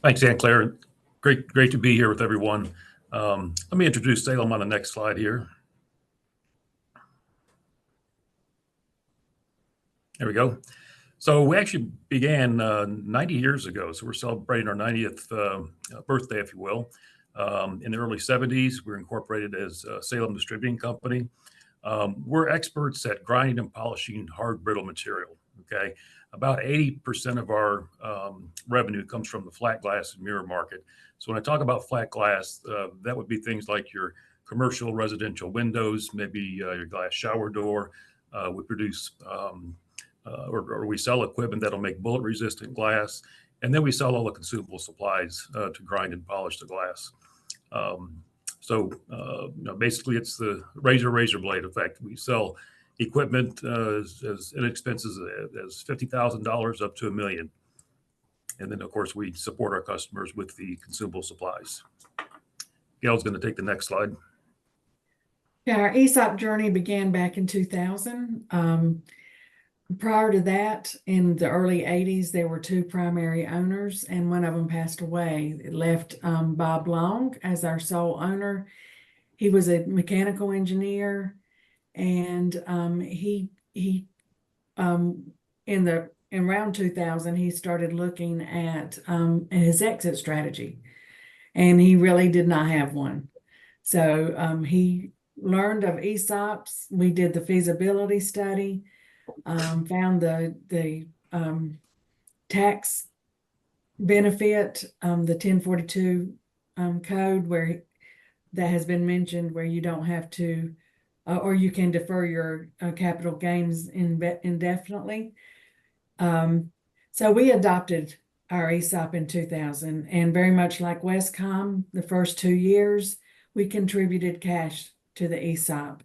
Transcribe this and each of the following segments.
Thanks, Aunt Claire. Great to be here with everyone. Let me introduce Salem on the next slide here. There we go. So we actually began 90 years ago. So we're celebrating our 90th birthday, if you will. In the early 70s, we were incorporated as Salem Distributing Company. We're experts at grinding and polishing hard brittle material. Okay, about 80% of our revenue comes from the flat glass and mirror market. So when I talk about flat glass, that would be things like your commercial residential windows, maybe your glass shower door. We produce or we sell equipment that'll make bullet resistant glass. And then we sell all the consumable supplies to grind and polish the glass. Basically, it's the razor blade effect. We sell equipment as inexpensive as $50,000 up to $1 million. And then, of course, we support our customers with the consumable supplies. Gail's going to take the next slide. Yeah, our ESOP journey began back in 2000. Prior to that, in the early 80s, there were two primary owners, and one of them passed away. It left Bob Long as our sole owner. He was a mechanical engineer, and in around 2000, he started looking at his exit strategy, and he really did not have one. So he learned of ESOPs. We did the feasibility study. Found the tax benefit, the 1042 code where that has been mentioned, where you don't have to, or you can defer your capital gains indefinitely. So we adopted our ESOP in 2000, and very much like Westcom, the first 2 years, we contributed cash to the ESOP.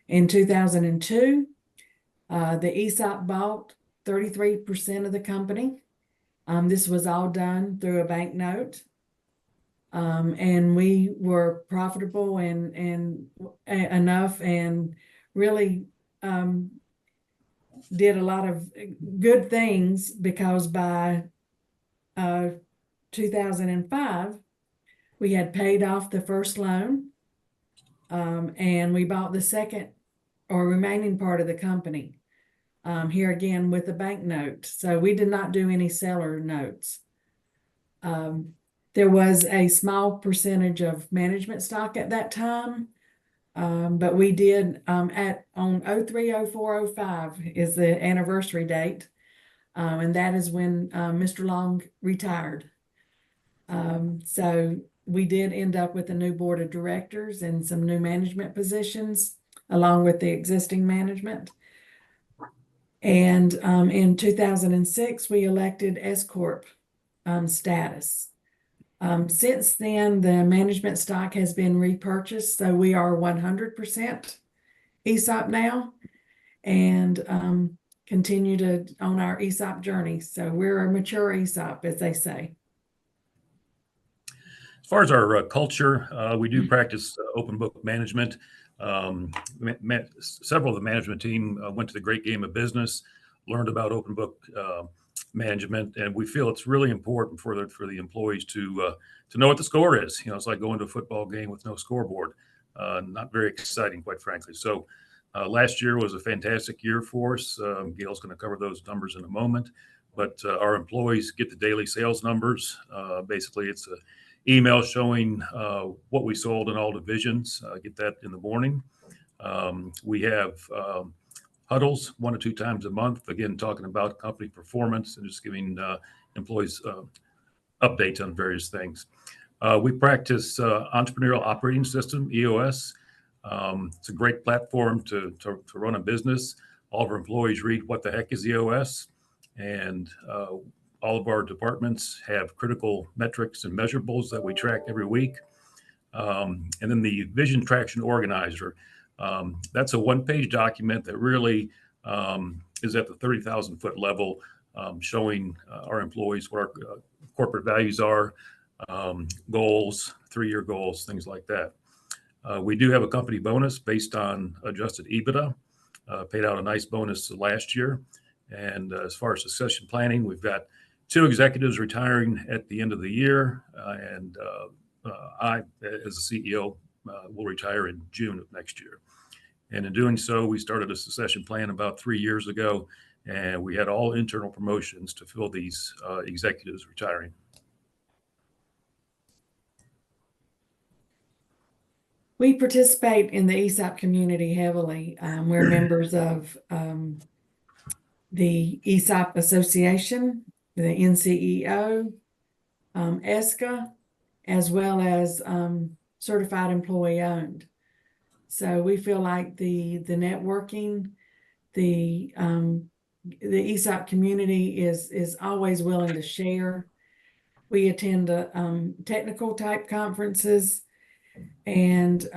In 2002, the ESOP bought 33% of the company. This was all done through a bank note. And we were profitable and enough, and really did a lot of good things, because by 2005, we had paid off the first loan, and we bought the second or remaining part of the company, here again with a bank note. So we did not do any seller notes. There was a small percentage of management stock at that time, but we did on 03, 04, 05 is the anniversary date, and that is when Mr. Long retired. So we did end up with a new board of directors and some new management positions, along with the existing management. And in 2006, we elected S Corp status. Since then, the management stock has been repurchased, so we are 100% ESOP now, and continue to on our ESOP journey. So we're a mature ESOP, as they say. As far as our culture, we do practice open book management. Several of the management team went to the great game of business, learned about open book management, and we feel it's really important for the employees to know what the score is. You know, it's like going to a football game with no scoreboard. Not very exciting, quite frankly. So last year was a fantastic year for us. Gail's going to cover those numbers in a moment, but our employees get the daily sales numbers. Basically, it's a email showing what we sold in all divisions. Get that in the morning. We have huddles 1 to 2 times a month, again, talking about company performance and just giving employees updates on various things. We practice Entrepreneurial Operating System, EOS. It's a great platform to run a business. All of our employees read what the heck is EOS, and all of our departments have critical metrics and measurables that we track every week. And then the Vision Traction Organizer. That's a one-page document that really is at the 30,000 foot level, showing our employees what our corporate values are, goals, 3-year goals, things like that. We do have a company bonus based on adjusted EBITDA, paid out a nice bonus last year. And as far as succession planning, we've got 2 executives retiring at the end of the year, and I, as the CEO, will retire in June of next year. And in doing so, we started a succession plan about 3 years ago, and we had all internal promotions to fill these executives retiring. We participate in the ESOP community heavily. We're members of the ESOP Association, the NCEO, ESCA, as well as certified employee owned. So we feel like the networking, the ESOP community is always willing to share. We attend technical type conferences, and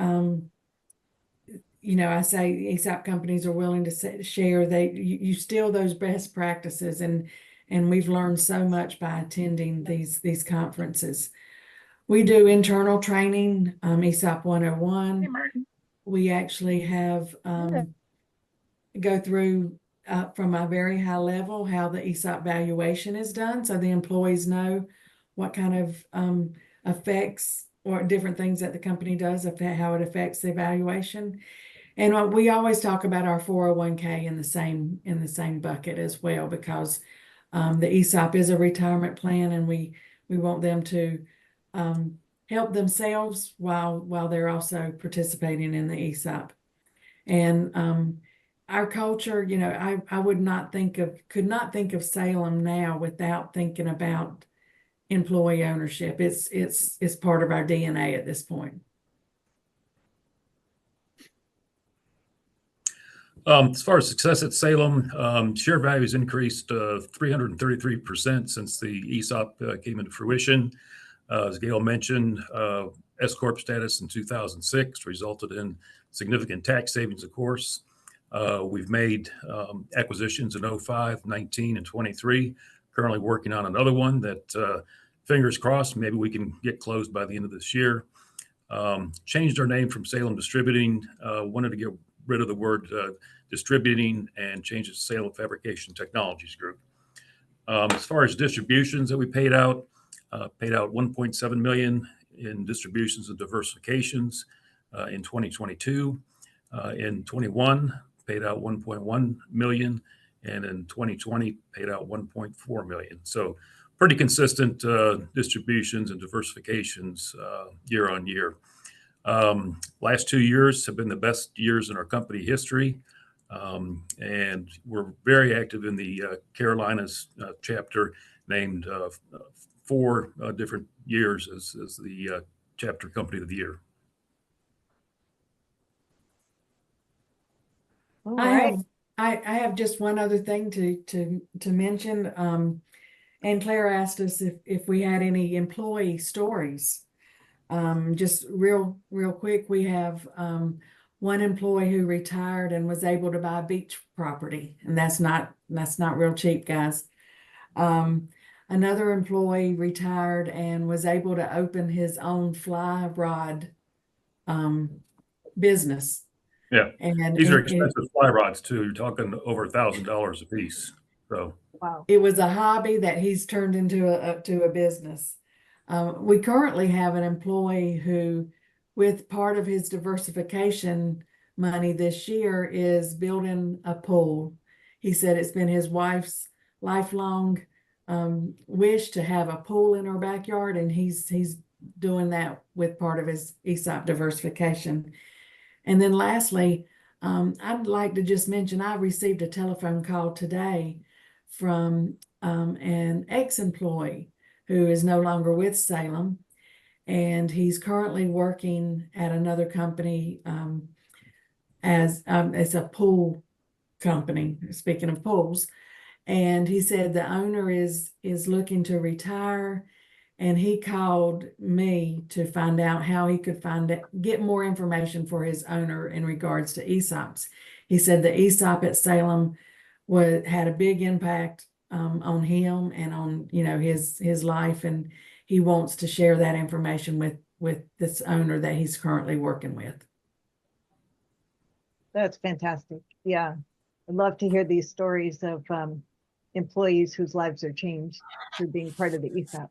I say ESOP companies are willing to share. You steal those best practices, and we've learned so much by attending these conferences. We do internal training, ESOP 101. We actually have go through from a very high level how the ESOP valuation is done, so the employees know what kind of effects or different things that the company does, how it affects the evaluation. And we always talk about our 401k in the same bucket as well, because the ESOP is a retirement plan, and we want them to help themselves while they're also participating in the ESOP. And our culture, I could not think of Salem now without thinking about employee ownership. It's part of our DNA at this point. As far as success at Salem, share value has increased 333% since the ESOP came into fruition. As Gail mentioned, S Corp status in 2006 resulted in significant tax savings, of course. We've made acquisitions in 05, 19, and 23. Currently working on another one that, fingers crossed, maybe we can get closed by the end of this year. Changed our name from Salem Distributing. Wanted to get rid of the word distributing and change it to Salem Fabrication Technologies Group. As far as distributions that we paid out $1.7 million in distributions and diversifications in 2022. In 21, paid out $1.1 million, and in 2020 paid out $1.4 million. So pretty consistent distributions and diversifications year on year. Last 2 years have been the best years in our company history. And we're very active in the Carolinas chapter, named 4 different years as the chapter company of the year. All right. I have just one other thing to mention. And Claire asked us if we had any employee stories. Just real quick, we have one employee who retired and was able to buy beach property, and that's not real cheap, guys. Another employee retired and was able to open his own fly rod business. Yeah, and these are expensive fly rods too. You're talking over $1,000 a piece. So Wow. It was a hobby that he's turned into a business. We currently have an employee who, with part of his diversification money this year, is building a pool. He said it's been his wife's lifelong wish to have a pool in her backyard, and he's doing that with part of his ESOP diversification. And then lastly, I'd like to just mention I received a telephone call today from an ex-employee who is no longer with Salem, and he's currently working at another company as it's a pool company, speaking of pools. And he said the owner is looking to retire, and he called me to find out how he could get more information for his owner in regards to ESOPs. He said the ESOP at Salem had a big impact on him and on his life, and he wants to share that information with this owner that he's currently working with. That's fantastic. Yeah, I'd love to hear these stories of employees whose lives are changed through being part of the ESOP.